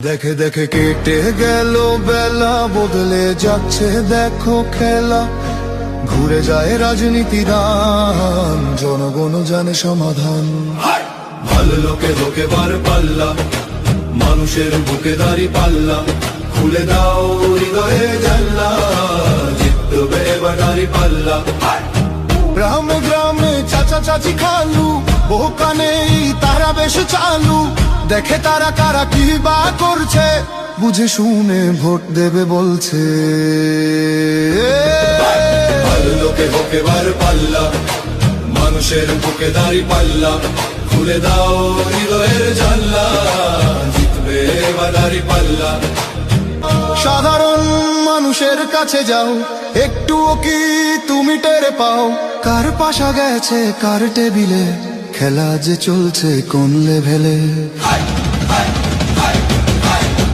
দেখে দেখে কেটে গেল বেলা, বদলে যাচ্ছে দেখো খেলা। ঘুরে যায় রাজনীতি দান, জনগণ জানে সমাধান। ভালো লোকে লোকে বার পাল্লা, মানুষের বুকে দাঁড়ি পাল্লা। খুলে দাও হৃদয়ে জানলা, জিতবে এবার দাঁড়ি পাল্লা। গ্রামে গ্রামে চাচা চাচি খালু, বোকানে তারা বেশ চালু। দেখে তারা কারা কি বা করছে, বুঝে শুনে ভোট দেবে বলছে। ভালো লোকে হোকে বার পাল্লা, মানুষের বুকে দাঁড়ি পাল্লা। খুলে দাও হৃদয়ের জানলা, জিতবে এবার দাঁড়ি পাল্লা। সাধারণ মানুষের কাছে যাও, একটুও কি তুমি টের পাও? কার পাশা গেছে কার টেবিলে, খেলা যে চলছে কোন লেভেলে।